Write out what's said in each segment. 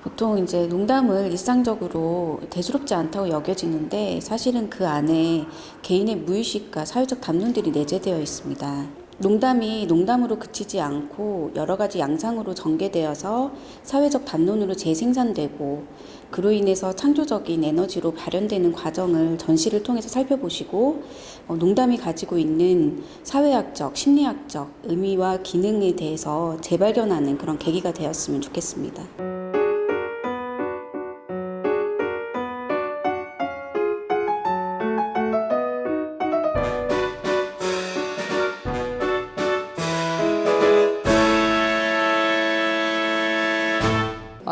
보통 이제 농담을 일상적으로 대수롭지 않다고 여겨지는데 사실은 그 안에 개인의 무의식과 사회적 담론들이 내재되어 있습니다. 농담이 농담으로 그치지 않고 여러 가지 양상으로 전개되어서 사회적 담론으로 재생산되고 그로 인해서 창조적인 에너지로 발현되는 과정을 전시를 통해서 살펴보시고 농담이 가지고 있는 사회학적, 심리학적 의미와 기능에 대해서 재발견하는 그런 계기가 되었으면 좋겠습니다.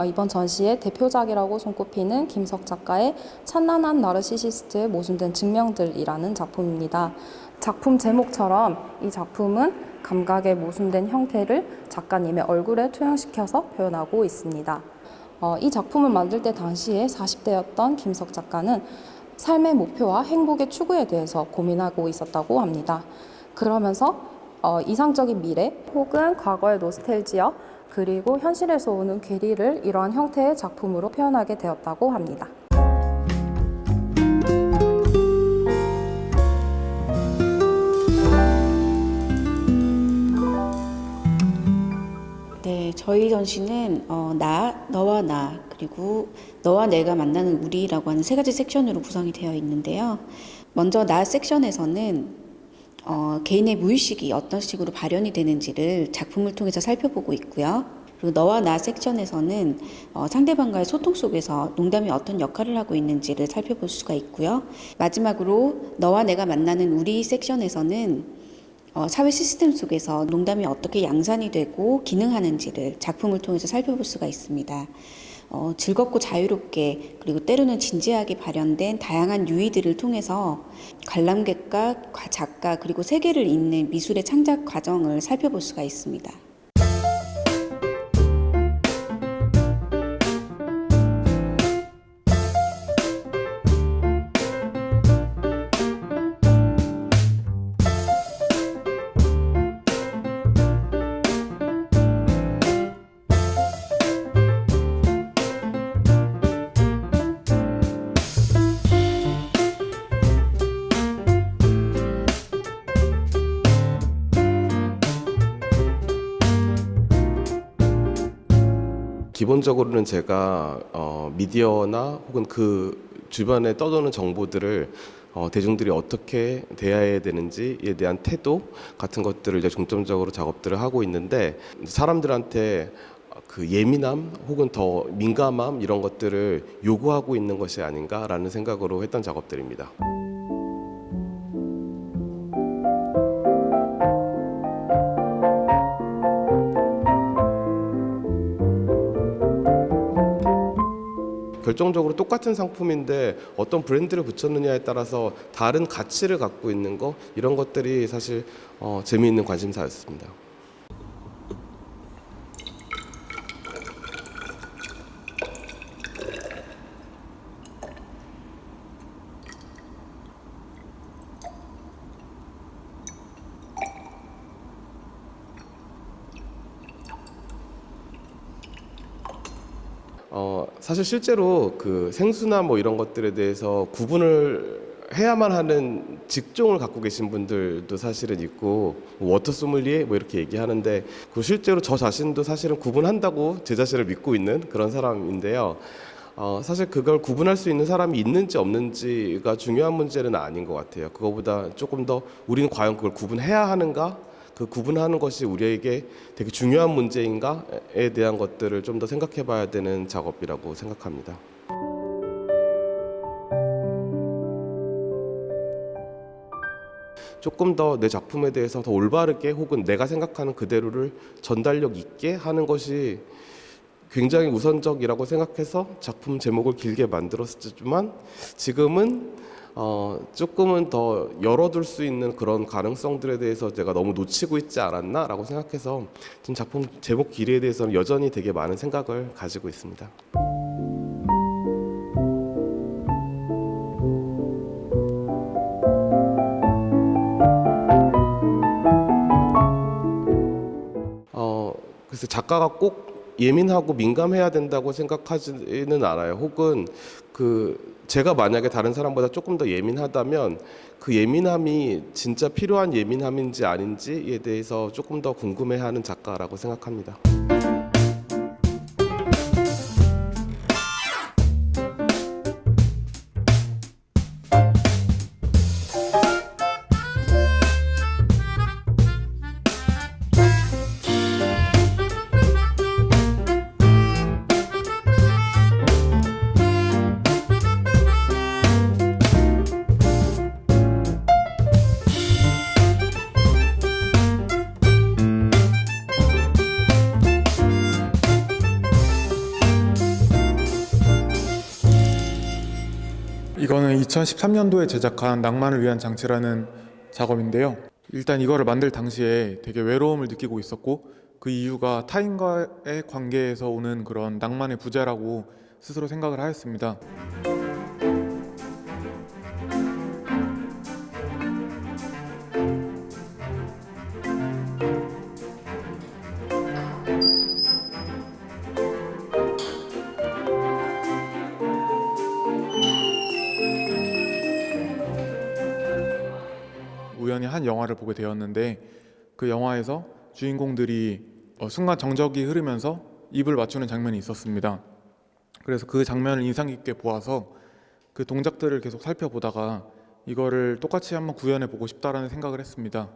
이번 전시의 대표작이라고 손꼽히는 김석 작가의 찬란한 나르시시스트에 모순된 증명들이라는 작품입니다. 작품 제목처럼 이 작품은 감각의 모순된 형태를 작가님의 얼굴에 투영시켜서 표현하고 있습니다. 이 작품을 만들 때 당시에 40대였던 김석 작가는 삶의 목표와 행복의 추구에 대해서 고민하고 있었다고 합니다. 그러면서 이상적인 미래 혹은 과거의 노스텔지아 그리고 현실에서 오는 괴리를 이러한 형태의 작품으로 표현하게 되었다고 합니다. 네, 저희 전시는 너와 나, 그리고 너와 내가 만나는 우리라고 하는 세 가지 섹션으로 구성이 되어 있는데요. 먼저 나 섹션에서는 개인의 무의식이 어떤 식으로 발현이 되는지를 작품을 통해서 살펴보고 있고요. 그리고 너와 나 섹션에서는 상대방과의 소통 속에서 농담이 어떤 역할을 하고 있는지를 살펴볼 수가 있고요. 마지막으로 너와 내가 만나는 우리 섹션에서는 사회 시스템 속에서 농담이 어떻게 양산이 되고 기능하는지를 작품을 통해서 살펴볼 수가 있습니다. 즐겁고 자유롭게 그리고 때로는 진지하게 발현된 다양한 유희들을 통해서 관람객과 작가 그리고 세계를 잇는 미술의 창작 과정을 살펴볼 수가 있습니다. 기본적으로는 제가 미디어나 혹은 그 주변에 떠도는 정보들을 대중들이 어떻게 대해야 되는지에 대한 태도 같은 것들을 이제 중점적으로 작업들을 하고 있는데 사람들한테 그 예민함 혹은 더 민감함 이런 것들을 요구하고 있는 것이 아닌가라는 생각으로 했던 작업들입니다. 결정적으로 똑같은 상품인데 어떤 브랜드를 붙였느냐에 따라서 다른 가치를 갖고 있는 거 이런 것들이 사실 재미있는 관심사였습니다. 사실 실제로 그 생수나 뭐 이런 것들에 대해서 구분을 해야만 하는 직종을 갖고 계신 분들도 사실은 있고 워터 소믈리에 뭐 이렇게 얘기하는데 그 실제로 저 자신도 사실은 구분한다고 제 자신을 믿고 있는 그런 사람인데요. 사실 그걸 구분할 수 있는 사람이 있는지 없는지가 중요한 문제는 아닌 것 같아요. 그거보다 조금 더 우리는 과연 그걸 구분해야 하는가? 그 구분하는 것이 우리에게 되게 중요한 문제인가에 대한 것들을 좀 더 생각해 봐야 되는 작업이라고 생각합니다. 조금 더 내 작품에 대해서 더 올바르게 혹은 내가 생각하는 그대로를 전달력 있게 하는 것이 굉장히 우선적이라고 생각해서 작품 제목을 길게 만들었지만 지금은 조금은 더 열어둘 수 있는 그런 가능성들에 대해서 제가 너무 놓치고 있지 않았나라고 생각해서 지금 작품 제목 길이에 대해서는 여전히 되게 많은 생각을 가지고 있습니다. 그래서 작가가 꼭 예민하고 민감해야 된다고 생각하지는 않아요. 혹은 제가 만약에 다른 사람보다 조금 더 예민하다면 그 예민함이 진짜 필요한 예민함인지 아닌지에 대해서 조금 더 궁금해하는 작가라고 생각합니다. 이거는 2013년도에 제작한 낭만을 위한 장치라는 작업인데요. 일단 이거를 만들 당시에 되게 외로움을 느끼고 있었고, 그 이유가 타인과의 관계에서 오는 그런 낭만의 부재라고 스스로 생각을 하였습니다. 우연히 한 영화를 보게 되었는데, 그 영화에서 주인공들이 순간 정적이 흐르면서 입을 맞추는 장면이 있었습니다. 그래서 그 장면을 인상 깊게 보아서 그 동작들을 계속 살펴보다가 이거를 똑같이 한번 구현해 보고 싶다라는 생각을 했습니다.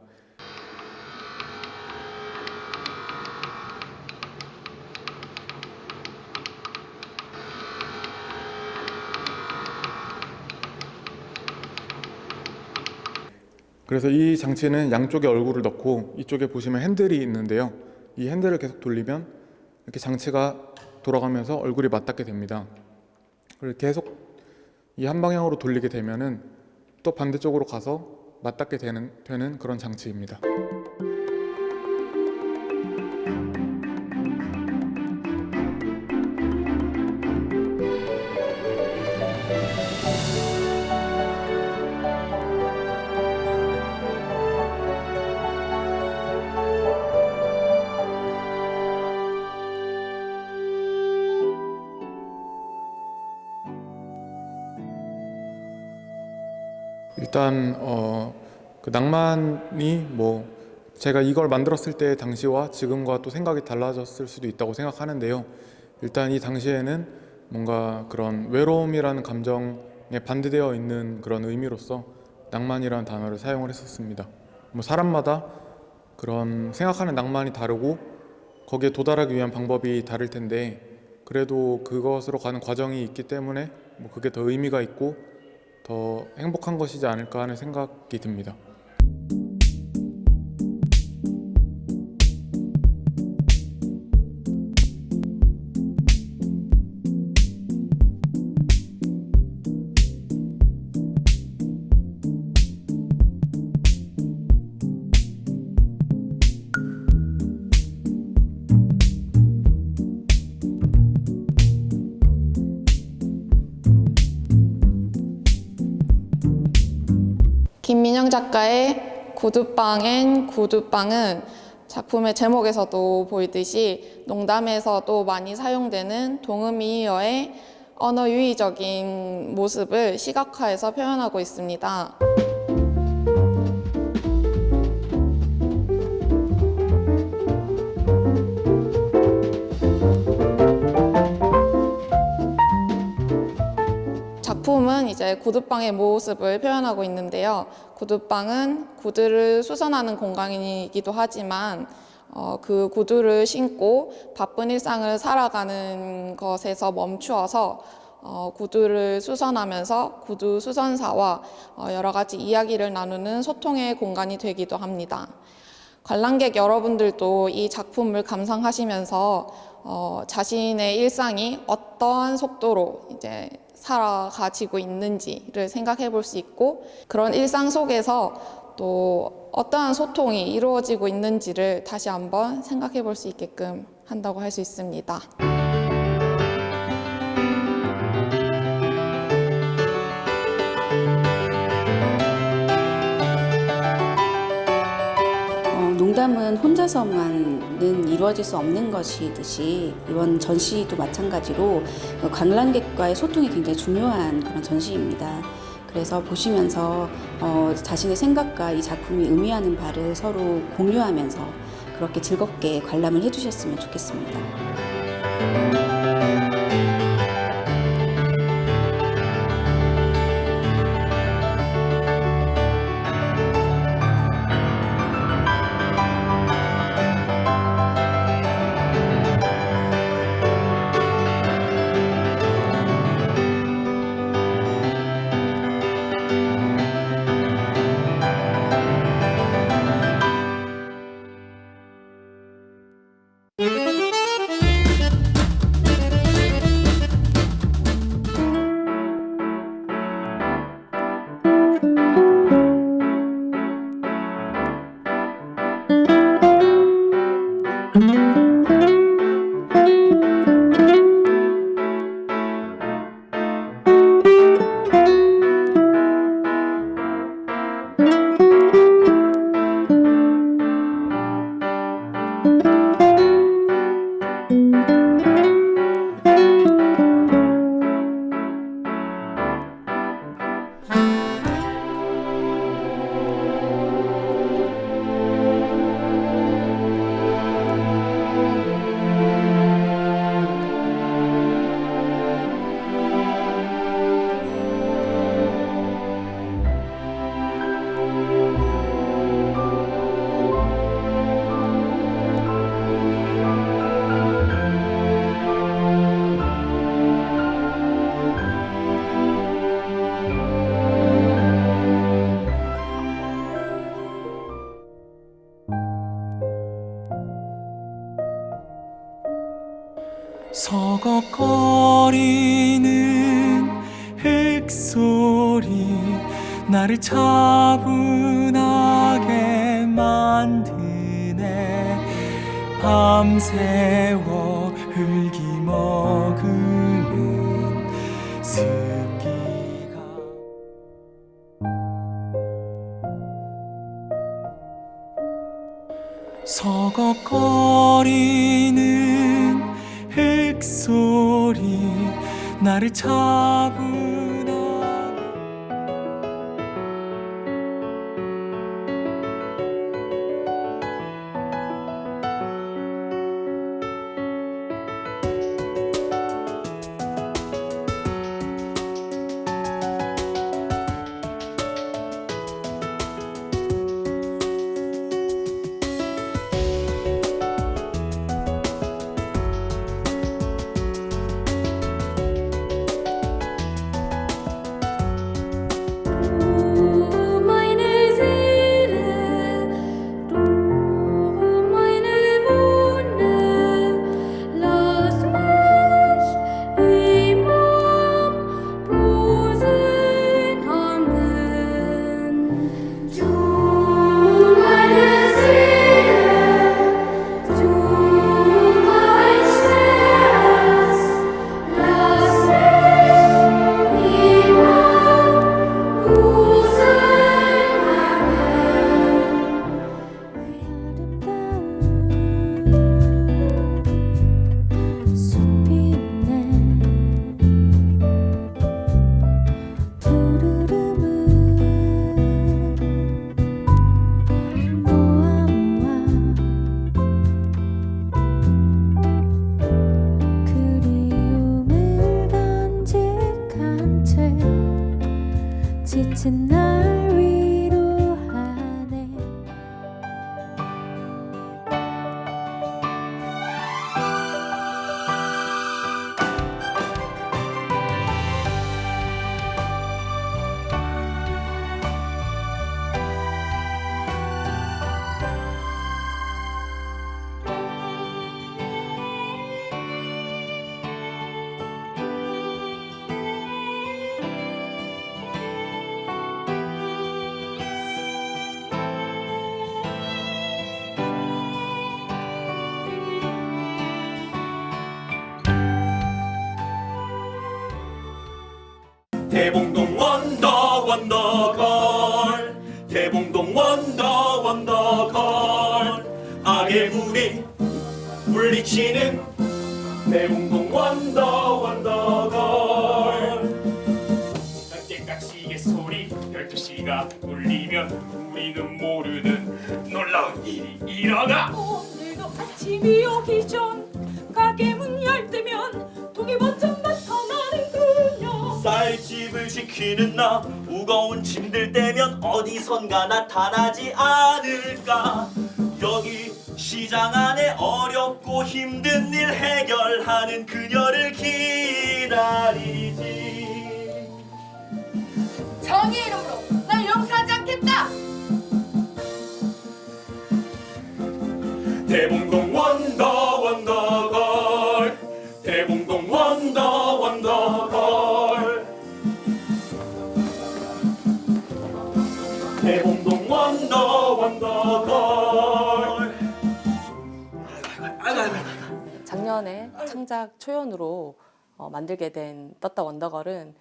그래서 이 장치는 양쪽에 얼굴을 넣고, 이쪽에 보시면 핸들이 있는데요. 이 핸들을 계속 돌리면 이렇게 장치가 돌아가면서 얼굴이 맞닿게 됩니다. 그리고 계속 이 한 방향으로 돌리게 되면은 또 반대쪽으로 가서 맞닿게 되는 그런 장치입니다. 일단 그 낭만이 제가 이걸 만들었을 때 당시와 지금과 또 생각이 달라졌을 수도 있다고 생각하는데요. 일단 이 당시에는 뭔가 그런 외로움이라는 감정에 반대되어 있는 그런 의미로서 낭만이라는 단어를 사용을 했었습니다. 사람마다 그런 생각하는 낭만이 다르고 거기에 도달하기 위한 방법이 다를 텐데, 그래도 그것으로 가는 과정이 있기 때문에 그게 더 의미가 있고 더 행복한 것이지 않을까 하는 생각이 듭니다. 김민영 작가의 구두빵 앤 구두빵은 작품의 제목에서도 보이듯이 농담에서도 많이 사용되는 동음이어의 언어 유희적인 모습을 시각화해서 표현하고 있습니다. 작품은 이제 구두방의 모습을 표현하고 있는데요. 구두방은 구두를 수선하는 공간이기도 하지만 그 구두를 신고 바쁜 일상을 살아가는 것에서 멈추어서 구두를 수선하면서 구두 수선사와 여러 가지 이야기를 나누는 소통의 공간이 되기도 합니다. 관람객 여러분들도 이 작품을 감상하시면서 자신의 일상이 어떠한 속도로 이제 살아가지고 있는지를 생각해 볼 수 있고, 그런 일상 속에서 또 어떠한 소통이 이루어지고 있는지를 다시 한번 생각해 볼 수 있게끔 한다고 할 수 있습니다. 농담은 사랑은 혼자서만은 이루어질 수 없는 것이듯이 이번 전시도 마찬가지로 관람객과의 소통이 굉장히 중요한 그런 전시입니다. 그래서 보시면서 자신의 생각과 이 작품이 의미하는 바를 서로 공유하면서 그렇게 즐겁게 관람을 해주셨으면 좋겠습니다. 서걱거리는 흙소리 나를 차분하게 만드네. 밤새워 흙이 머금은 습기가 서걱거리는 흙소리 나를 차분하게 가게물이 물리치는 대웅동 원더걸. 깍지깍시의 소리 12시가 울리면 우리는 모르는 놀라운 일이 일어나. 오늘도 아침이 오기 전 가게 문 열 때면 동이 번쩍 나타나는 그녀. 쌀집을 지키는 나 무거운 짐들 떼면 어디선가 나타나지 않을까. 여기 시장 안에 어렵고 힘든 일 해결하는 그녀를 기다리지. 정의의 이름으로 날 용서하지 않겠다. 대봉동 원더걸. 대봉동 원더걸. 대봉동 원더걸. 작년에 창작 초연으로 만들게 된 떴다 원더걸은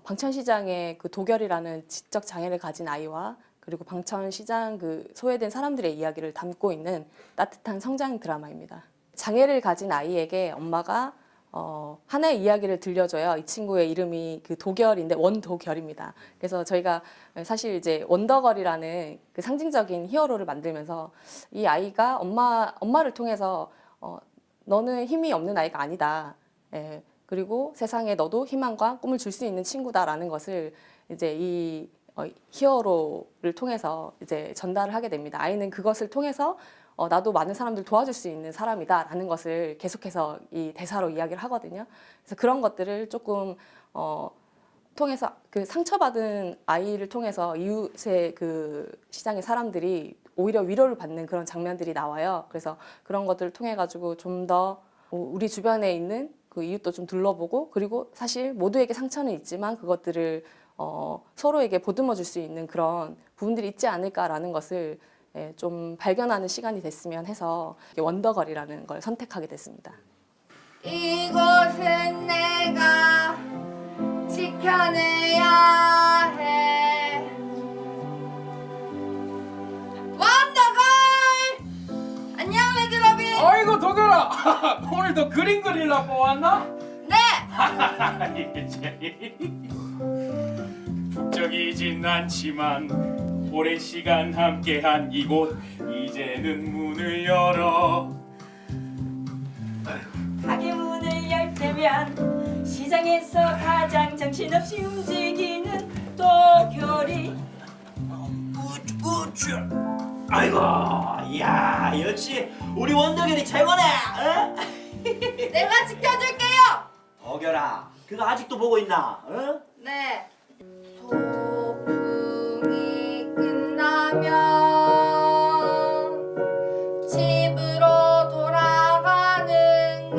방천시장의 그 도결이라는 지적 장애를 가진 아이와 그리고 방천시장 그 소외된 사람들의 이야기를 담고 있는 따뜻한 성장 드라마입니다. 장애를 가진 아이에게 엄마가 하나의 이야기를 들려줘요. 이 친구의 이름이 그 도결인데 원도결입니다. 그래서 저희가 사실 이제 원더걸이라는 그 상징적인 히어로를 만들면서 이 아이가 엄마를 통해서 너는 힘이 없는 아이가 아니다. 예, 그리고 세상에 너도 희망과 꿈을 줄 수 있는 친구다라는 것을 이제 이 히어로를 통해서 이제 전달을 하게 됩니다. 아이는 그것을 통해서 나도 많은 사람들 도와줄 수 있는 사람이다라는 것을 계속해서 이 대사로 이야기를 하거든요. 그래서 그런 것들을 조금 통해서 그 상처받은 아이를 통해서 이웃의 그 시장의 사람들이 오히려 위로를 받는 그런 장면들이 나와요. 그래서 그런 것들을 통해 가지고 좀 더 우리 주변에 있는 그 이웃도 좀 둘러보고, 그리고 사실 모두에게 상처는 있지만 그것들을 서로에게 보듬어 줄 수 있는 그런 부분들이 있지 않을까라는 것을 좀 발견하는 시간이 됐으면 해서 원더걸이라는 걸 선택하게 됐습니다. 이곳은 내가 지켜내야 해. 원더걸! 안녕 레드러비! 아이고 도결아 오늘도 그림 그리려고 왔나? 네! 북적이진 않지만 오랜 시간 함께한 이곳 이제는 문을 열어. 가게 문을 열 때면 시장에서 가장 정신없이 움직이는 도결이. 우쭈. 아이고, 야 역시 우리 원더결이 최고네. 어? 내가 지켜줄게요! 어결아, 그거 아직도 보고 있나? 어? 네. 소풍이 끝나면 집으로 돌아가는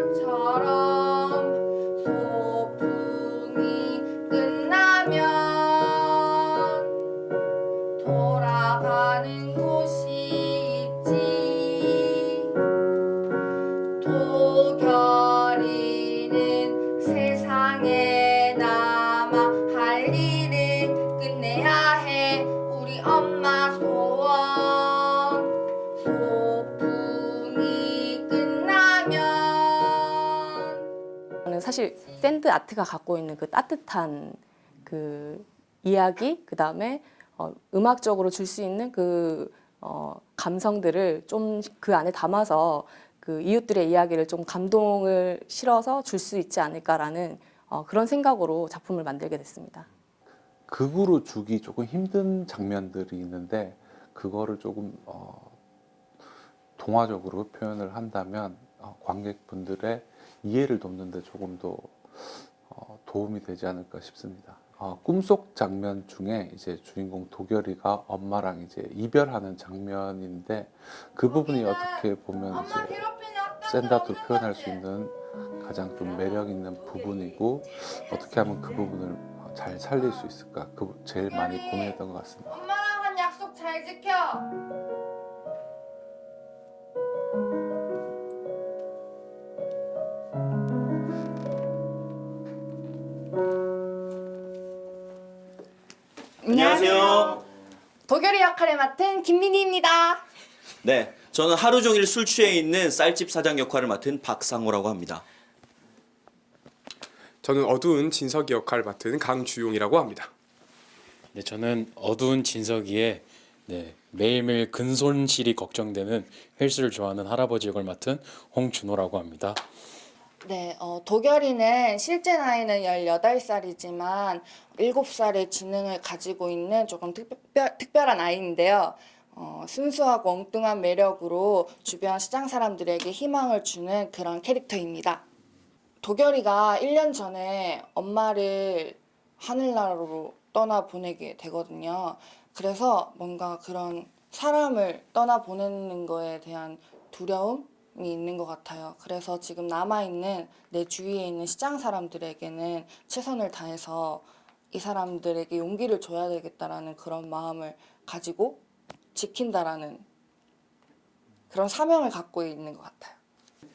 것처럼 소풍이 끝나면 돌아가는 곳이 있지. 도결이는 세상에 남아 할 일을 끝내야 해. 우리 엄마 소원. 소풍이 끝나면. 저는 사실 샌드 아트가 갖고 있는 그 따뜻한 그 이야기, 그 다음에 음악적으로 줄 수 있는 그 감성들을 좀 그 안에 담아서 그 이웃들의 이야기를 좀 감동을 실어서 줄 수 있지 않을까라는 그런 생각으로 작품을 만들게 됐습니다. 극으로 주기 조금 힘든 장면들이 있는데 그거를 조금 동화적으로 표현을 한다면 관객분들의 이해를 돕는 데 조금 더 도움이 되지 않을까 싶습니다. 꿈속 장면 중에 이제 주인공 도결이가 엄마랑 이제 이별하는 장면인데 그 부분이 어떻게 보면 이제 샌드아트로 표현할 수 있는 가장 좀 매력 있는 부분이고, 어떻게 하면 그 부분을 잘 살릴 수 있을까, 그 제일 많이 고민했던 것 같습니다. 엄마랑 한 약속 잘 지켜. 안녕하세요. 도결이 역할을 맡은 김민희입니다. 네, 저는 하루 종일 술 취해 있는 쌀집 사장 역할을 맡은 박상호라고 합니다. 저는 어두운 진석이 역할을 맡은 강주용이라고 합니다. 네, 저는 어두운 진석이의 매일매일 근손실이 걱정되는 헬스를 좋아하는 할아버지 역을 맡은 홍준호라고 합니다. 네, 도결이는 실제 나이는 18살이지만 7살의 지능을 가지고 있는 조금 특별한 아이인데요. 순수하고 엉뚱한 매력으로 주변 시장 사람들에게 희망을 주는 그런 캐릭터입니다. 도결이가 1년 전에 엄마를 하늘나라로 떠나보내게 되거든요. 그래서 뭔가 그런 사람을 떠나보내는 거에 대한 두려움이 있는 것 같아요. 그래서 지금 남아있는 내 주위에 있는 시장 사람들에게는 최선을 다해서 이 사람들에게 용기를 줘야 되겠다라는 그런 마음을 가지고 지킨다라는 그런 사명을 갖고 있는 것 같아요.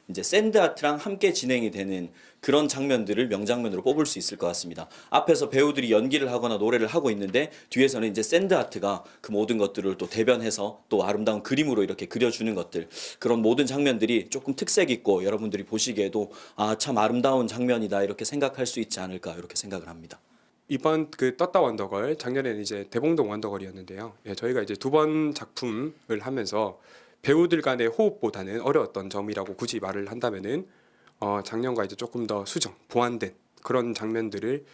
이제 샌드아트랑 함께 진행이 되는 그런 장면들을 명장면으로 뽑을 수 있을 것 같습니다. 앞에서 배우들이 연기를 하거나 노래를 하고 있는데 뒤에서는 이제 샌드아트가 그 모든 것들을 또 대변해서 또 아름다운 그림으로 이렇게 그려주는 것들, 그런 모든 장면들이 조금 특색 있고 여러분들이 보시기에도 아, 참 아름다운 장면이다 이렇게 생각할 수 있지 않을까 이렇게 생각을 합니다. 이번 그 떴다 원더걸, 작년에는 이제 대봉동 원더걸이었는데요. 저희가 이제 2번 작품을 하면서 배우들 간의 호흡보다는 어려웠던 점이라고 굳이 말을 한다면은 작년과 이제 조금 더 수정, 보완된 그런 장면들을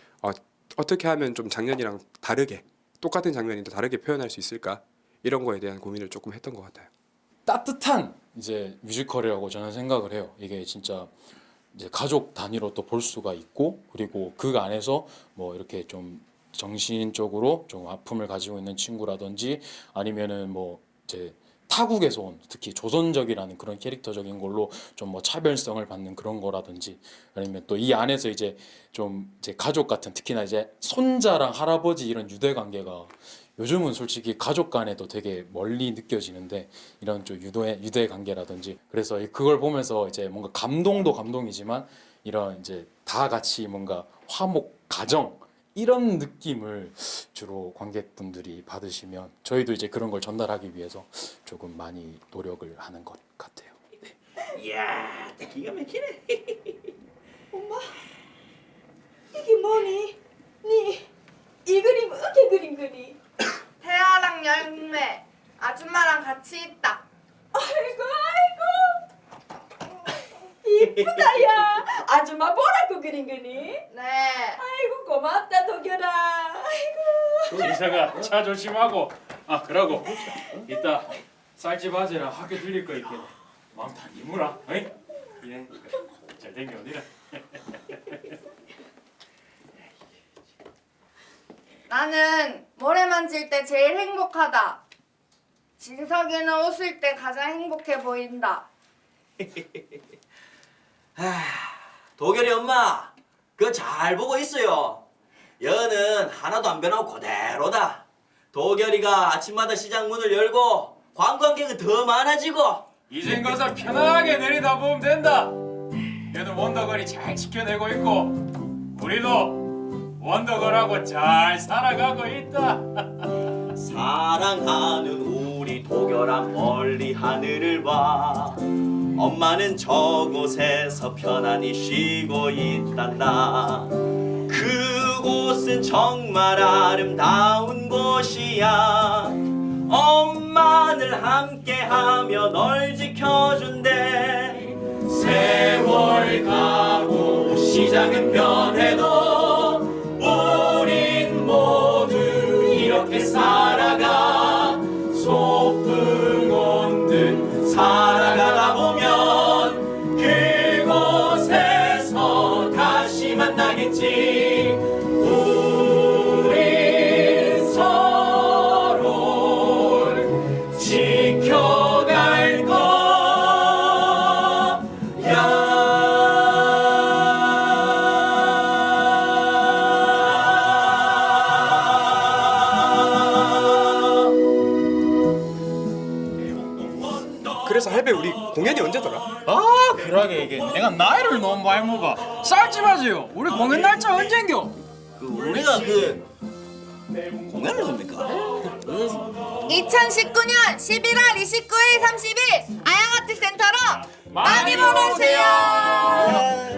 어떻게 하면 좀 작년이랑 다르게, 똑같은 장면인데 다르게 표현할 수 있을까, 이런 거에 대한 고민을 조금 했던 것 같아요. 따뜻한 이제 뮤지컬이라고 저는 생각을 해요. 이게 진짜 이제 가족 단위로 또 볼 수가 있고, 그리고 그 안에서 뭐 이렇게 좀 정신적으로 좀 아픔을 가지고 있는 친구라든지 아니면은 뭐 이제 타국에서 온, 특히 조선적이라는 그런 캐릭터적인 걸로 좀 뭐 차별성을 받는 그런 거라든지, 아니면 또 이 안에서 이제 좀 이제 가족 같은, 특히나 이제 손자랑 할아버지 이런 유대 관계가 요즘은 솔직히 가족 간에도 되게 멀리 느껴지는데, 이런 좀 유대 관계라든지, 그래서 그걸 보면서 이제 뭔가 감동도 감동이지만 이런 이제 다 같이 뭔가 화목 가정 이런 느낌을 주로 관객분들이 받으시면 저희도 이제 그런 걸 전달하기 위해서 조금 많이 노력을 하는 것 같아요. 이야, 기가 막히네. 엄마, 이게 뭐니? 니 이 그림 어떻게 그린 거니? 태아랑 열매, 아줌마랑 같이 있다. 아이고 이쁘다 야. 아줌마 보라고 그린 거니? 네. 아이고 고맙다 도결아. 아이고. 이사가 차 조심하고. 아 그러고 이따 쌀집 아재랑 학교 들릴 거 있겠네. 마음 다 이무라. 어이? 예. 잘 댕겨 어디라. 나는 모래 만질 때 제일 행복하다. 진석이는 웃을 때 가장 행복해 보인다. 도결이 엄마, 그거 잘 보고 있어요. 여는 하나도 안 변하고 그대로다. 도결이가 아침마다 시장 문을 열고 관광객은 더 많아지고. 이젠 가서 편하게 내리다 보면 된다. 얘도 원더걸이 잘 지켜내고 있고 우리도 원더걸하고 잘 살아가고 있다. 사랑하는 우리 도결아 멀리 하늘을 봐. 엄마는 저곳에서 편안히 쉬고 있단다. 그곳은 정말 아름다운 곳이야. 엄마늘 함께하며 널 지켜준대. 세월 가고 시장은 변해도 우린 모두 이렇게 살아가. 소풍 온 듯 살아가다 보면 그곳에서 다시 만나겠지. 우리 서로를 지켜갈 거야. 그래서 할배 우리 공연이 언제더라? 아 그러게 이게 내가 나이를 너무 많이 먹어. 쌀집 하세요. 우리 공연 날짜 언젠겨? 우리가 공연을 합니까? 2019년 11월 29일 30일 아양아트센터로 많이 보러 오세요.